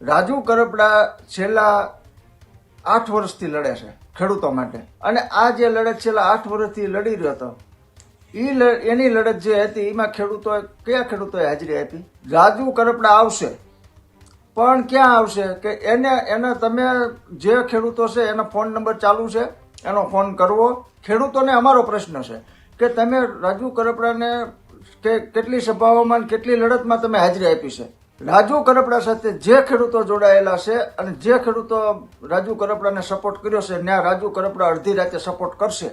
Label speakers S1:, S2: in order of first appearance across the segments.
S1: રાજુ કરપડા છેલ્લા 8 વર્ષથી લડે છે ખેડૂતો માટે, અને આ જે લડત છેલ્લા 8 વર્ષથી લડી રહ્યો હતો એની લડત જે હતી એમાં કયા ખેડૂતોએ હાજરી આપી? રાજુ કરપડા આવશે, પણ ક્યાં આવશે કે એને તમે જે ખેડૂતો છે એનો ફોન નંબર ચાલુ છે, એનો ફોન કરવો. ખેડૂતોને અમારો પ્રશ્ન છે કે તમે રાજુ કરપડાને કેટલી સભાઓમાં કેટલી લડતમાં તમે હાજરી આપી છે? રાજુ કરપડા સાથે જે ખેડૂતો જોડાયેલા છે અને જે ખેડૂતો રાજુ કરપડાને સપોર્ટ કર્યો છે ત્યાં રાજુ કરપડા અડધી રાતે સપોર્ટ કરશે.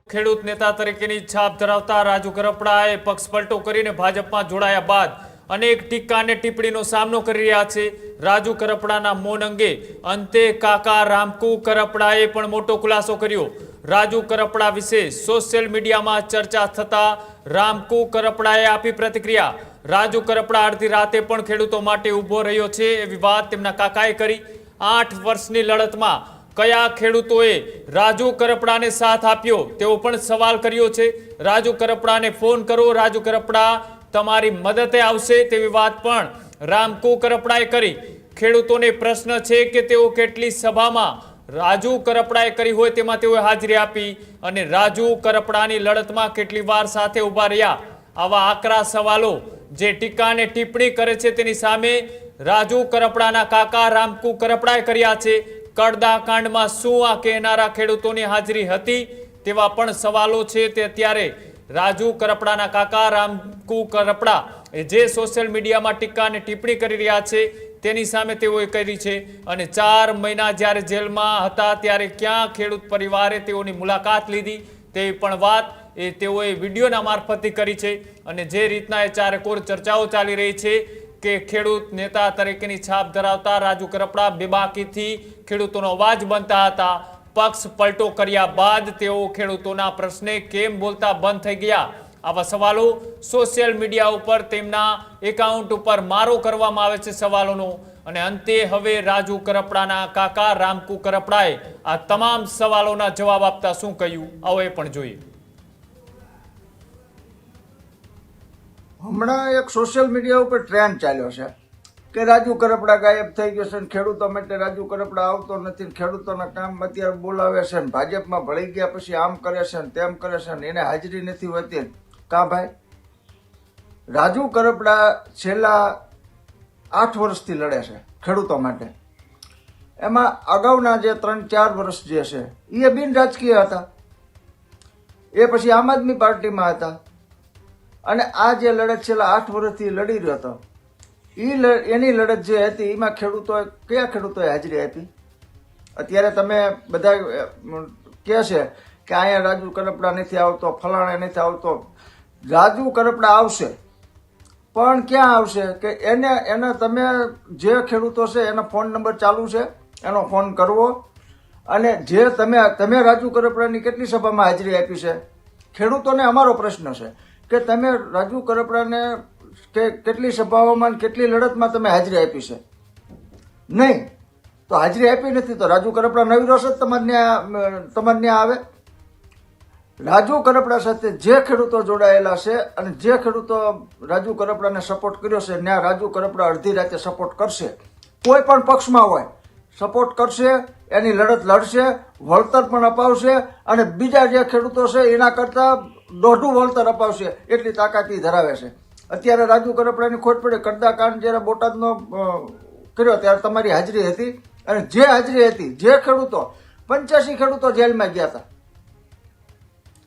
S2: ખેડૂત નેતા તરીકેની છાપ ધરાવતા રાજુ કરપડાએ પક્ષ પલટો કરીને ભાજપમાં જોડાયા બાદ અનેક ટીકા અને ટિપ્પણીનો સામનો કરી રહ્યા છે. રાજુ કરપડાના મૌન અંગે અંતે કાકા રામકુ કરપડાએ પણ મોટો ખુલાસો કર્યો. રાજુ કરપડા વિશે સોશિયલ મીડિયામાં ચર્ચા થતા રામકુ કરપડાએ આપી પ્રતિક્રિયા. રાજુ કરપડા અડધી રાતે પણ ખેડૂતો માટે ઊભો રહ્યો છે એવી વાત તેમના કાકાએ કરી. 8 વર્ષની લડતમાં કયા ખેડૂતોએ રાજુ કરપડાને સાથ આપ્યો તેવો પણ સવાલ કર્યો છે. રાજુ કરપડાને ફોન કરો, રાજુ કરપડા તમારી મદદે આવશે તેવી વાત પણ રામકુ કરપડાએ કરી. ખેડૂતોને પ્રશ્ન છે કે તેઓ કેટલી સભામાં રાજુ કરપડાએ કરી હોય તેમાં તેઓએ હાજરી આપી અને રાજુ કરપડાની લડતમાં કેટલી વાર સાથે ઊભા રહ્યા. આવા આકરા સવાલો જે ટીકા અને ટિપ્પણી કરે છે તેની સામે રાજુ કરપડાના કાકા રામકુ કરપડાએ કર્યા છે. કડદા કાંડમાં શું આ કહેનારા ખેડૂતોની હાજરી હતી તેવા પણ સવાલો છે. તે અત્યારે રાજુ કરપડાના કાકા રામકુ કરપડા જે સોશિયલ મીડિયામાં ટીકા અને ટિપ્પણી કરી રહ્યા છે તેની સામે તેઓએ કરી છે. અને 4 મહિના જ્યારે જેલમાં હતા ત્યારે ક્યાં ખેડૂત પરિવારે તેઓની મુલાકાત લીધી તેવી પણ વાત તેઓએ વિડીયોના મારફતથી કરી છે. અને જે રીતના એ ચારેકોર ચર્ચાઓ ચાલી રહી છે કે ખેડૂત નેતા તરીકેની છાપ ધરાવતા રાજુ કરપડા બેબાકીથી ખેડૂતોનો અવાજ બનતા હતા. પક્ષ પલટો કર્યા બાદ તેઓ ખેડૂતોના પ્રશ્ને કેમ બોલતા બંધ થઈ ગયા? આવા સવાલો સોશિયલ મીડિયા ઉપર તેમના એકાઉન્ટ ઉપર મારો કરવામાં આવે છે સવાલોનો. અને અંતે હવે રાજુ કરપડાના કાકા રામકુ કરપડાએ આ તમામ સવાલોના જવાબ આપતા શું કહ્યું આવો એ પણ જોઈએ.
S1: હમણાં એક સોશિયલ મીડિયા ઉપર ટ્રેન્ડ ચાલ્યો છે કે રાજુ કરપડા ગાયબ થઈ ગયો છે, ખેડૂતો માટે રાજુ કરપડા આવતો નથી, ખેડૂતોના કામ અત્યારે બોલાવે છે, ભાજપમાં ભળી ગયા પછી આમ કરે છે ને તેમ કરે છે ને એને હાજરી નથી હોતી. કા ભાઈ, રાજુ કરપડા છેલ્લા 8 વર્ષથી લડે છે ખેડૂતો માટે. એમાં અગાઉના જે 3-4 વર્ષ જે છે એ બિન રાજકીય હતા, એ પછી આમ આદમી પાર્ટીમાં હતા. અને આ જે લડત છેલ્લા 8 વર્ષથી લડી રહ્યો હતો એની લડત જે હતી એમાં કયા ખેડૂતોએ હાજરી આપી? અત્યારે તમે બધા કહે છે કે અહીંયા રાજુ કરપડા નથી આવતો, ફલાણા નથી આવતો. રાજુ કરપડા આવશે, પણ ક્યાં આવશે કે એને તમે જે ખેડૂતો છે એનો ફોન નંબર ચાલુ છે, એનો ફોન કરવો. અને જે તમે રાજુ કરપડાની કેટલી સભામાં હાજરી આપી છે? ખેડૂતોને અમારો પ્રશ્ન છે કે તમે રાજુ કરપડાને કેટલી સભાઓમાં કેટલી લડતમાં તમે હાજરી આપી છે? નહીં તો હાજરી આપી નથી તો રાજુ કરપડા નવી રોષ જ તમારે ત્યાં આવે. રાજુ કરપડા સાથે જે ખેડૂતો જોડાયેલા છે અને જે ખેડૂતો રાજુ કરપડાને સપોર્ટ કર્યો છે ત્યાં રાજુ કરપડા અડધી રાતે સપોર્ટ કરશે. કોઈ પણ પક્ષમાં હોય સપોર્ટ કરશે, એની લડત લડશે, વળતર પણ અપાવશે અને બીજા જે ખેડૂતો છે એના કરતાં દોઢું વળતર અપાવશે એટલી તાકાત ધરાવે છે. અત્યારે રાજુ કરપડાની ખોટ પડે. કડદા કાંડ જ્યારે બોટાદનો કર્યો ત્યારે તમારી હાજરી હતી, અને જે હાજરી હતી જે ખેડૂતો 85 ખેડૂતો જેલમાં ગયા હતા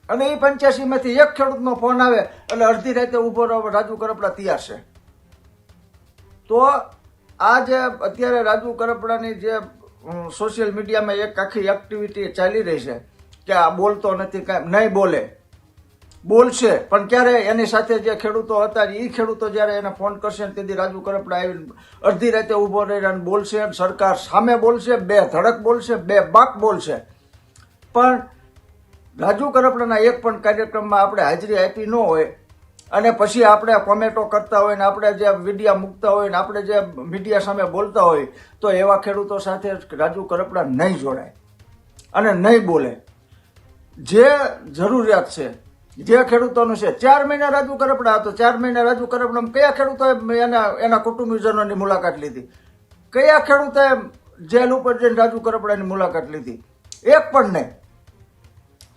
S1: અને એ 85માંથી એક ખેડૂતનો ફોન આવે એટલે અડધી રાતે ઊભો રહેવા રાજુ કરપડા તૈયાર છે. તો આ જે અત્યારે રાજુ કરપડાની જે સોશિયલ મીડિયામાં એક આખી એક્ટિવિટી ચાલી રહી છે કે આ બોલતો નથી, કાંઈ નહીં બોલશે પણ ક્યારે? એની સાથે જે ખેડૂતો હતા એ ખેડૂતો જ્યારે એને ફોન કરશે ને તેથી રાજુ કરપડા આવીને અડધી રાતે ઊભો રહીને બોલશે. સરકાર સામે બોલશે, બે ધડક બોલશે, બે બાક બોલશે. પણ રાજુ કરપડાના એક પણ કાર્યક્રમમાં આપણે હાજરી આપી ન હોય અને પછી આપણે કોમેન્ટો કરતા હોય ને આપણે જે વિડીયા મૂકતા હોય ને આપણે જે મીડિયા સામે બોલતા હોય તો એવા ખેડૂતો સાથે રાજુ કરપડા નહીં જોડાય અને નહીં બોલે. જે જરૂરિયાત છે જે ખેડૂતોનું છે, 4 મહિના રાજુ કરપડા હતો, 4 મહિના રાજુ કરપડા કયા ખેડૂતોએ એના કુટુંબીજનોની મુલાકાત લીધી? કયા ખેડૂતોએ જેલ ઉપર જઈને રાજુ કરપડાની મુલાકાત લીધી? એક પણ નહીં.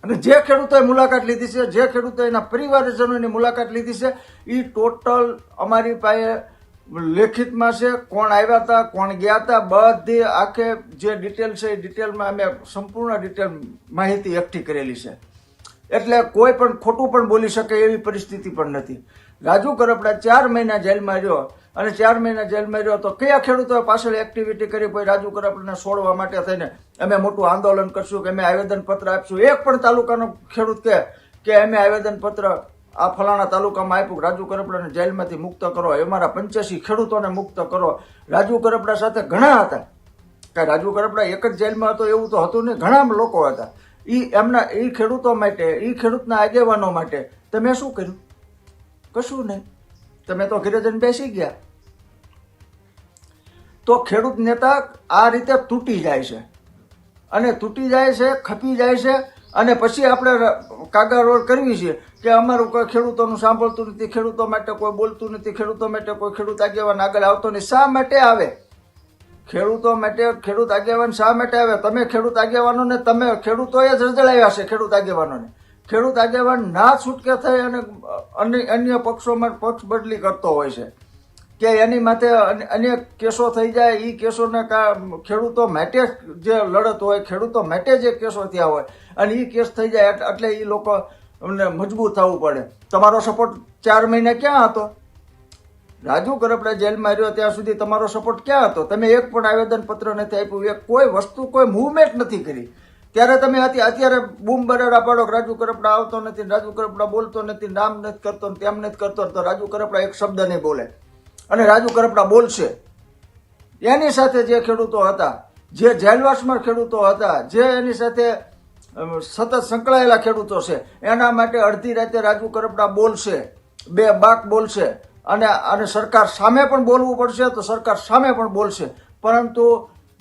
S1: અને જે ખેડૂતોએ મુલાકાત લીધી છે, જે ખેડૂતોએ એના પરિવારજનોની મુલાકાત લીધી છે, એ ટોટલ અમારી પાસે લેખિતમાં છે. કોણ આવ્યા હતા, કોણ ગયા હતા, બધી આખે જે ડિટેલ છે એ ડિટેલમાં અમે સંપૂર્ણ ડિટેલ માહિતી એકઠી કરેલી છે. એટલે કોઈ પણ ખોટું પણ બોલી શકે એવી પરિસ્થિતિ પણ નથી. રાજુ કરપડા 4 મહિના જેલમાં રહ્યો અને 4 મહિના જેલમાં રહ્યો તો કયા ખેડૂતોએ પાછળ એક્ટિવિટી કરી કોઈ રાજુ કરપડાને છોડવા માટે થઈને અમે મોટું આંદોલન કરશું કે અમે આવેદનપત્ર આપશું? એક પણ તાલુકાનો ખેડૂત કે અમે આવેદનપત્ર આ ફલાણા તાલુકામાં આપ્યું, રાજુ કરપડાને જેલમાંથી મુક્ત કરો, અમારા 85 ખેડૂતોને મુક્ત કરો. રાજુ કરપડા સાથે ઘણા હતા. કે રાજુ કરપડા એક જ જેલમાં હતો એવું તો હતું નહીં, ઘણા લોકો હતા. એ ખેડૂતો માટે, એ ખેડૂતના આગેવાનો માટે તમે શું કર્યું? કશું નહીં. તમે તો ઘરે જઈને બેસી ગયા. તો ખેડૂત નેતા આ રીતે તૂટી જાય છે અને તૂટી જાય છે, ખપી જાય છે અને પછી આપણે કાગારોળ કરવી છે કે અમારું કોઈ ખેડૂતોનું સાંભળતું નથી, ખેડૂતો માટે કોઈ બોલતું નથી, ખેડૂતો માટે કોઈ ખેડૂત આગેવાન આગળ આવતો નહીં. શા માટે આવે? ખેડૂતો માટે ખેડૂત આગેવાન શા માટે આવે? તમે ખેડૂત આગેવાનોને, તમે ખેડૂતોએ જ રજળાવ્યા છે. ખેડૂત આગેવાનોને, ખેડૂત આગેવાન ના છૂટકે થઈ અને અન્ય પક્ષોમાં પક્ષ બદલી કરતો હોય છે કે એની માટે અનેક કેસો થઈ જાય. એ કેસોને ખેડૂતો માટે જે લડત હોય, ખેડૂતો માટે જે કેસો થયા હોય અને એ કેસ થઈ જાય એટલે એ લોકો અમને મજબૂત થવું પડે. તમારો સપોર્ટ 4 મહિના ક્યાં હતો? રાજુ કરપડા જેલમાં રહ્યો ત્યાં સુધી તમારો સપોર્ટ ક્યાં હતો? તમે એક પણ આવેદનપત્ર નથી આપ્યું, એક કોઈ વસ્તુ, કોઈ મૂવમેન્ટ નથી કરી. ત્યારે તમે અત્યારે બૂમ બરાડા પાડો કે રાજુ કરપડા આવતો નથી, રાજુ કરપડા બોલતો નથી, નામ નથી કરતો, તેમ નથી કરતો. તો રાજુ કરપડા એક શબ્દ નહીં બોલે અને રાજુ કરપડા બોલશે. એની સાથે જે ખેડૂતો હતા, જે જેલવાસમાં ખેડૂતો હતા, જે એની સાથે સતત સંકળાયેલા ખેડૂતો છે, એના માટે અડધી રાતે રાજુ કરપડા બોલશે, બે બાક બોલશે અને સરકાર સામે પણ બોલવું પડશે તો સરકાર સામે પણ બોલશે. પરંતુ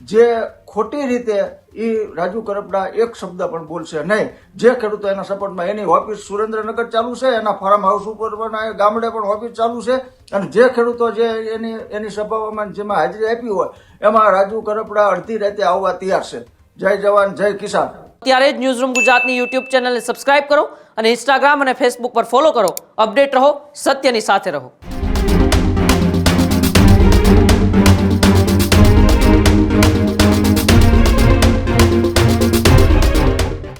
S1: જે ખોટી રીતે એ રાજુ કરપડા એક શબ્દ પણ બોલશે નહીં. જે ખેડૂતો એના સપોર્ટમાં, એની ઓફિસ સુરેન્દ્રનગર ચાલુ છે, એના ફાર્મ હાઉસ ઉપર પણ ગામડે પણ ઓફિસ ચાલુ છે અને જે ખેડૂતો જે એની સભાઓમાં જેમાં હાજરી આપી હોય એમાં રાજુ કરપડા અડધી રાતે આવવા તૈયાર છે. જય જવાન, જય કિસાન.
S3: ત્યારે જ ન્યૂઝરૂમ ગુજરાતની યુટ્યુબ ચેનલને સબસ્ક્રાઇબ કરો અને ઇન્સ્ટાગ્રામ અને ફેસબુક પર ફોલો કરો. અપડેટ રહો, સત્યની સાથે રહો.